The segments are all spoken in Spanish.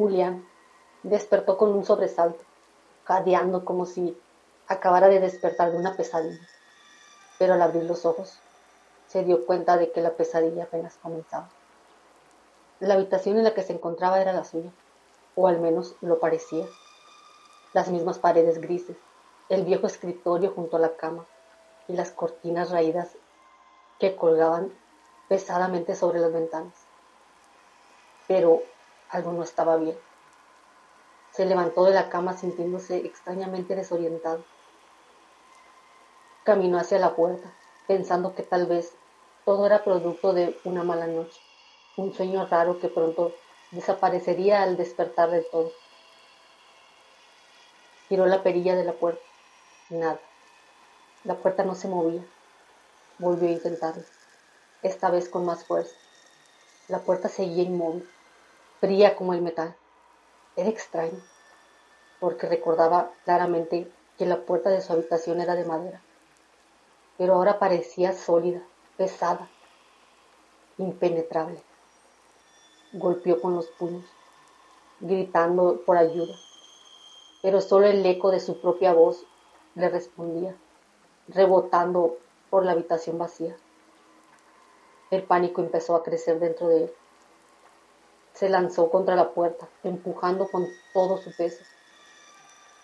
Julián despertó con un sobresalto, jadeando como si acabara de despertar de una pesadilla, pero al abrir los ojos se dio cuenta de que la pesadilla apenas comenzaba. La habitación en la que se encontraba era la suya, o al menos lo parecía. Las mismas paredes grises, el viejo escritorio junto a la cama y las cortinas raídas que colgaban pesadamente sobre las ventanas. Pero algo no estaba bien. Se levantó de la cama sintiéndose extrañamente desorientado. Caminó hacia la puerta, pensando que tal vez todo era producto de una mala noche, un sueño raro que pronto desaparecería al despertar del todo. Giró la perilla de la puerta. Nada. La puerta no se movía. Volvió a intentarlo, esta vez con más fuerza. La puerta seguía inmóvil, fría como el metal. Era extraño, porque recordaba claramente que la puerta de su habitación era de madera, pero ahora parecía sólida, pesada, impenetrable. Golpeó con los puños, gritando por ayuda, pero solo el eco de su propia voz le respondía, rebotando por la habitación vacía. El pánico empezó a crecer dentro de él. Se lanzó contra la puerta, empujando con todo su peso,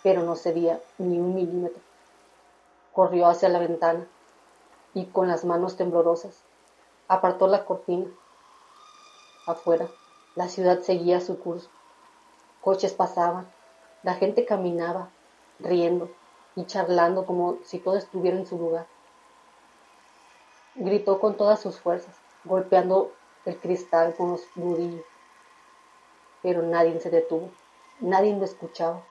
pero no cedía ni un milímetro. Corrió hacia la ventana y con las manos temblorosas apartó la cortina. Afuera, la ciudad seguía su curso. Coches pasaban, la gente caminaba, riendo y charlando como si todo estuviera en su lugar. Gritó con todas sus fuerzas, golpeando el cristal con los nudillos, pero nadie se detuvo, nadie lo escuchaba.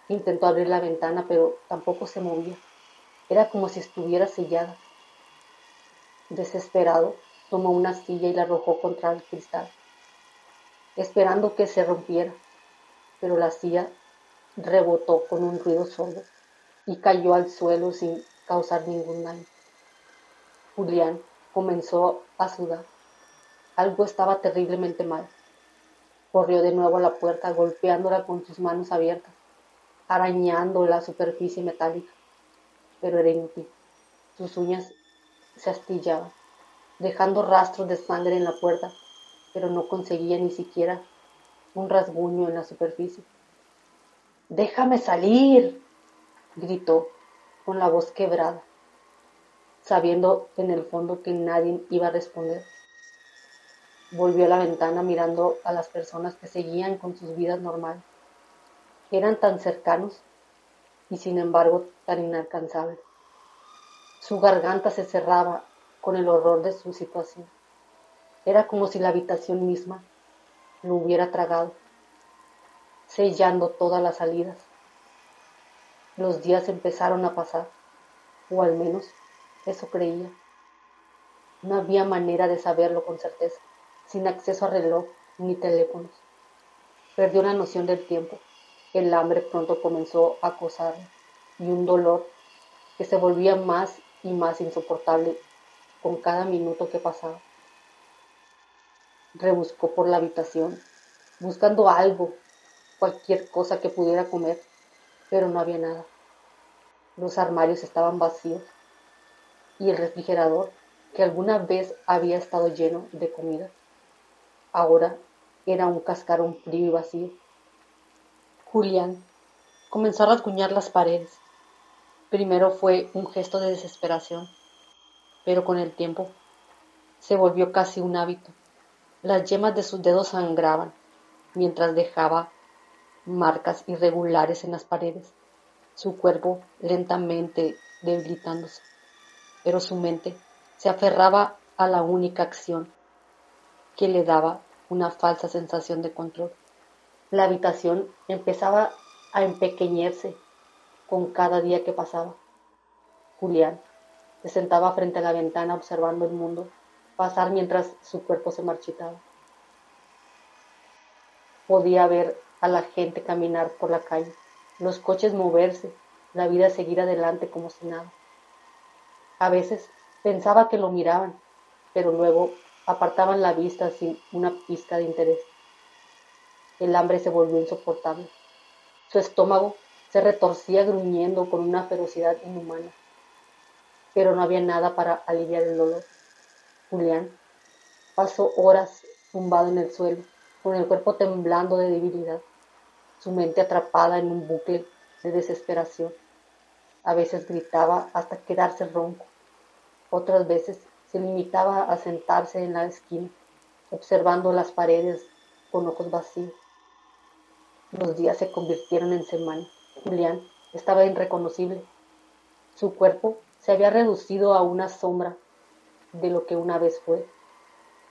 Intentó abrir la ventana, pero tampoco se movía. Era como si estuviera sellada. Desesperado, tomó una silla y la arrojó contra el cristal, esperando que se rompiera, pero la silla rebotó con un ruido sordo y cayó al suelo sin causar ningún daño. Julián comenzó a sudar. Algo estaba terriblemente mal. Corrió de nuevo a la puerta, golpeándola con sus manos abiertas, arañando la superficie metálica, pero era inútil. Sus uñas se astillaban, dejando rastros de sangre en la puerta, pero no conseguía ni siquiera un rasguño en la superficie. ¡Déjame salir!, gritó, con la voz quebrada, sabiendo en el fondo que nadie iba a responder. Volvió a la ventana mirando a las personas que seguían con sus vidas normales. Eran tan cercanos y sin embargo tan inalcanzables. Su garganta se cerraba con el horror de su situación. Era como si la habitación misma lo hubiera tragado, sellando todas las salidas. Los días empezaron a pasar, o al menos eso creía. No había manera de saberlo con certeza, sin acceso a reloj ni teléfonos. Perdió la noción del tiempo. El hambre pronto comenzó a acosarlo y un dolor que se volvía más y más insoportable con cada minuto que pasaba. Rebuscó por la habitación, buscando algo, cualquier cosa que pudiera comer, pero no había nada. Los armarios estaban vacíos y el refrigerador, que alguna vez había estado lleno de comida, ahora era un cascarón frío y vacío. Julián comenzó a rasguñar las paredes. Primero fue un gesto de desesperación, pero con el tiempo se volvió casi un hábito. Las yemas de sus dedos sangraban mientras dejaba marcas irregulares en las paredes, su cuerpo lentamente debilitándose, pero su mente se aferraba a la única acción que le daba una falsa sensación de control. La habitación empezaba a empequeñecerse con cada día que pasaba. Julián se sentaba frente a la ventana observando el mundo pasar mientras su cuerpo se marchitaba. Podía ver a la gente caminar por la calle, los coches moverse, la vida seguir adelante como si nada. A veces pensaba que lo miraban, pero luego apartaban la vista sin una pizca de interés. El hambre se volvió insoportable. Su estómago se retorcía gruñendo con una ferocidad inhumana, pero no había nada para aliviar el dolor. Julián pasó horas tumbado en el suelo, con el cuerpo temblando de debilidad, su mente atrapada en un bucle de desesperación. A veces gritaba hasta quedarse ronco, otras veces se limitaba a sentarse en la esquina, observando las paredes con ojos vacíos. Los días se convirtieron en semanas. Julián estaba irreconocible. Su cuerpo se había reducido a una sombra de lo que una vez fue,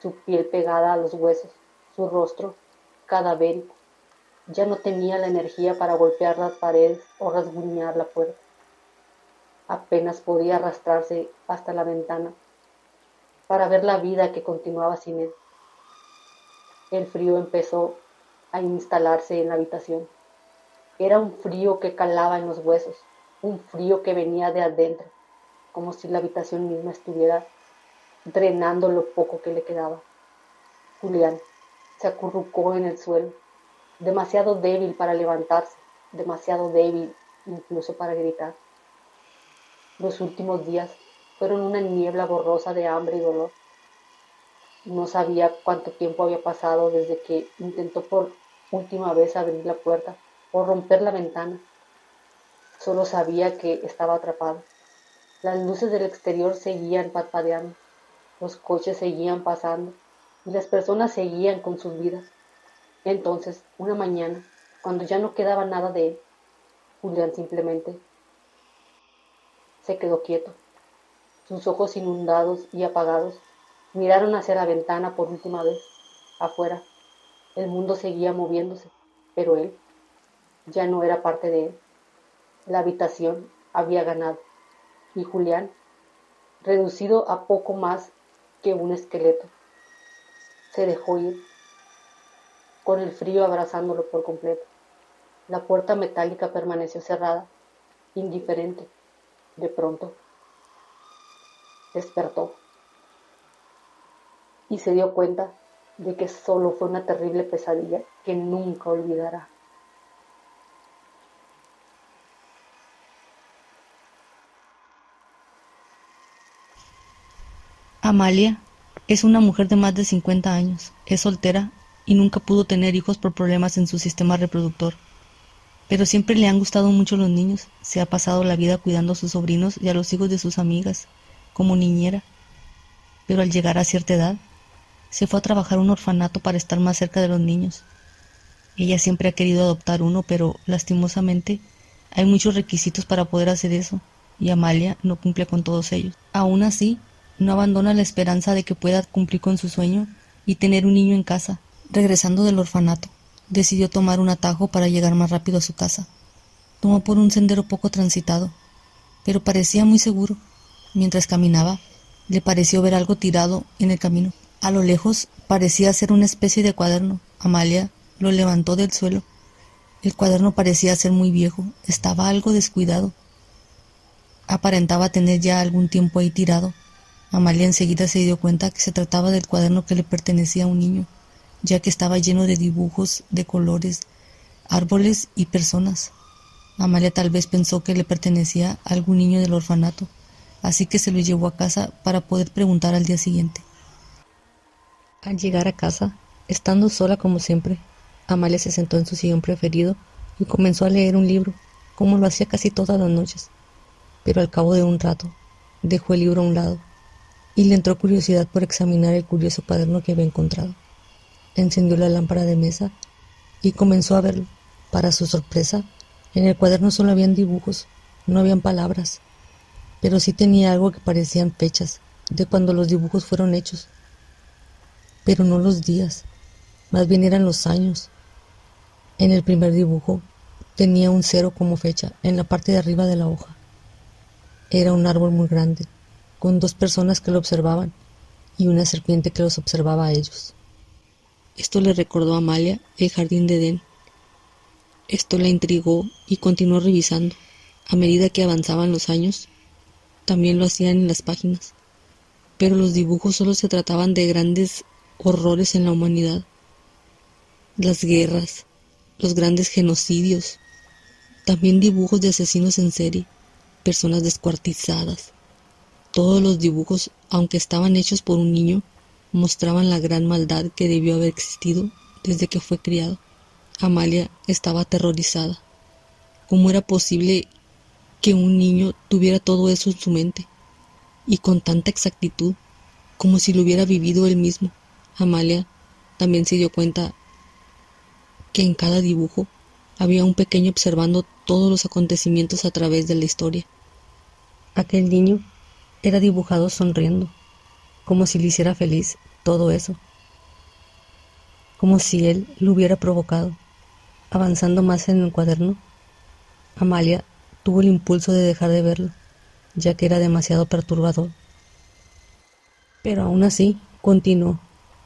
su piel pegada a los huesos, su rostro cadavérico. Ya no tenía la energía para golpear las paredes o rasguñar la puerta. Apenas podía arrastrarse hasta la ventana para ver la vida que continuaba sin él. El frío empezó a instalarse en la habitación. Era un frío que calaba en los huesos, un frío que venía de adentro, como si la habitación misma estuviera drenando lo poco que le quedaba. Julián se acurrucó en el suelo, demasiado débil para levantarse, demasiado débil incluso para gritar. Los últimos días fueron una niebla borrosa de hambre y dolor. No sabía cuánto tiempo había pasado desde que intentó por última vez abrir la puerta o romper la ventana. Solo sabía que estaba atrapado. Las luces del exterior seguían parpadeando, los coches seguían pasando y las personas seguían con sus vidas. Entonces, una mañana, cuando ya no quedaba nada de él, Julián simplemente se quedó quieto. Sus ojos inundados y apagados miraron hacia la ventana por última vez. Afuera, el mundo seguía moviéndose, pero él ya no era parte de él. La habitación había ganado, y Julián, reducido a poco más que un esqueleto, se dejó ir, con el frío abrazándolo por completo. La puerta metálica permaneció cerrada, indiferente. De pronto, despertó y se dio cuenta de que solo fue una terrible pesadilla que nunca olvidará. Amalia es una mujer de más de 50 años, es soltera y nunca pudo tener hijos por problemas en su sistema reproductor. Pero siempre le han gustado mucho los niños, se ha pasado la vida cuidando a sus sobrinos y a los hijos de sus amigas, como niñera. Pero al llegar a cierta edad, se fue a trabajar a un orfanato para estar más cerca de los niños. Ella siempre ha querido adoptar uno, pero lastimosamente hay muchos requisitos para poder hacer eso, y Amalia no cumple con todos ellos. Aún así, no abandona la esperanza de que pueda cumplir con su sueño y tener un niño en casa. Regresando del orfanato, decidió tomar un atajo para llegar más rápido a su casa. Tomó por un sendero poco transitado, pero parecía muy seguro. Mientras caminaba, le pareció ver algo tirado en el camino. A lo lejos parecía ser una especie de cuaderno. Amalia lo levantó del suelo. El cuaderno parecía ser muy viejo, estaba algo descuidado. Aparentaba tener ya algún tiempo ahí tirado. Amalia enseguida se dio cuenta que se trataba del cuaderno que le pertenecía a un niño, ya que estaba lleno de dibujos, de colores, árboles y personas. Amalia tal vez pensó que le pertenecía a algún niño del orfanato, así que se lo llevó a casa para poder preguntar al día siguiente. Al llegar a casa, estando sola como siempre, Amalia se sentó en su sillón preferido y comenzó a leer un libro, como lo hacía casi todas las noches. Pero al cabo de un rato, dejó el libro a un lado y le entró curiosidad por examinar el curioso cuaderno que había encontrado. Encendió la lámpara de mesa y comenzó a verlo. Para su sorpresa, en el cuaderno solo habían dibujos, no habían palabras, pero sí tenía algo que parecían fechas de cuando los dibujos fueron hechos. Pero no los días, más bien eran los años. En el primer dibujo tenía un 0 como fecha en la parte de arriba de la hoja. Era un árbol muy grande, con 2 personas que lo observaban y una serpiente que los observaba a ellos. Esto le recordó a Amalia el jardín de Edén. Esto la intrigó y continuó revisando. A medida que avanzaban los años, también lo hacían en las páginas. Pero los dibujos solo se trataban de grandes horrores en la humanidad. Las guerras, los grandes genocidios, también dibujos de asesinos en serie, personas descuartizadas. Todos los dibujos, aunque estaban hechos por un niño, mostraban la gran maldad que debió haber existido desde que fue criado. Amalia estaba aterrorizada. ¿Cómo era posible que un niño tuviera todo eso en su mente? Y con tanta exactitud, como si lo hubiera vivido él mismo. Amalia también se dio cuenta que en cada dibujo había un pequeño observando todos los acontecimientos a través de la historia. Aquel niño era dibujado sonriendo, como si le hiciera feliz todo eso, como si él lo hubiera provocado. Avanzando más en el cuaderno, Amalia tuvo el impulso de dejar de verlo, ya que era demasiado perturbador. Pero aún así, continuó,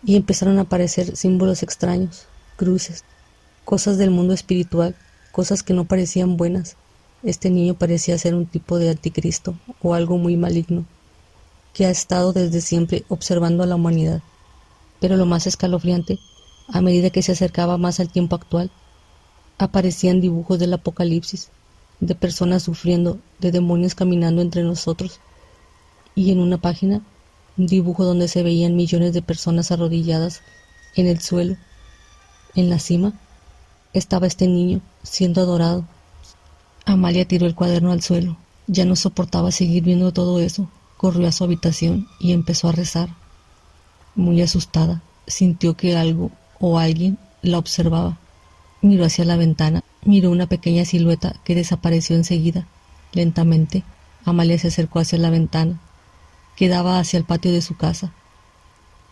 y empezaron a aparecer símbolos extraños, cruces, cosas del mundo espiritual, cosas que no parecían buenas. Este niño parecía ser un tipo de anticristo o algo muy maligno, que ha estado desde siempre observando a la humanidad. Pero lo más escalofriante, a medida que se acercaba más al tiempo actual, aparecían dibujos del apocalipsis, de personas sufriendo, de demonios caminando entre nosotros, y en una página, un dibujo donde se veían millones de personas arrodilladas en el suelo. En la cima estaba este niño siendo adorado. Amalia tiró el cuaderno al suelo. Ya no soportaba seguir viendo todo eso. Corrió a su habitación y empezó a rezar. Muy asustada, sintió que algo o alguien la observaba. Miró hacia la ventana, miró una pequeña silueta que desapareció enseguida. Lentamente, Amalia se acercó hacia la ventana, que daba hacia el patio de su casa,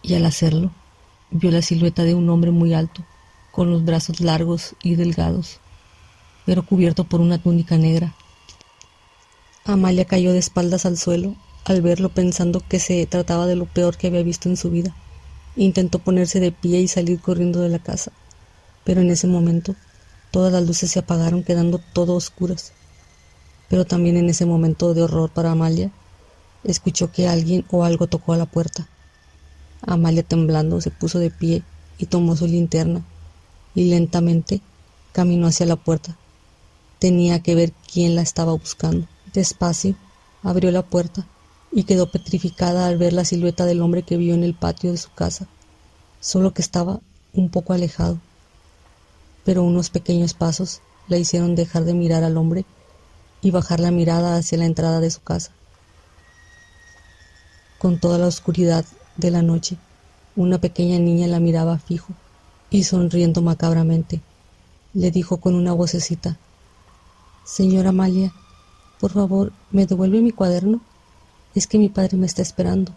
y al hacerlo, vio la silueta de un hombre muy alto, con los brazos largos y delgados, pero cubierto por una túnica negra. Amalia cayó de espaldas al suelo al verlo, pensando que se trataba de lo peor que había visto en su vida. Intentó ponerse de pie y salir corriendo de la casa, pero en ese momento todas las luces se apagaron, quedando todo oscuras. Pero también en ese momento de horror para Amalia, escuchó que alguien o algo tocó a la puerta. Amalia, temblando, se puso de pie y tomó su linterna y lentamente caminó hacia la puerta. Tenía que ver quién la estaba buscando. Despacio abrió la puerta y quedó petrificada al ver la silueta del hombre que vio en el patio de su casa, solo que estaba un poco alejado. Pero unos pequeños pasos la hicieron dejar de mirar al hombre y bajar la mirada hacia la entrada de su casa. Con toda la oscuridad de la noche, una pequeña niña la miraba fijo y sonriendo macabramente, le dijo con una vocecita: «Señora Amalia, por favor, ¿me devuelve mi cuaderno? Es que mi padre me está esperando».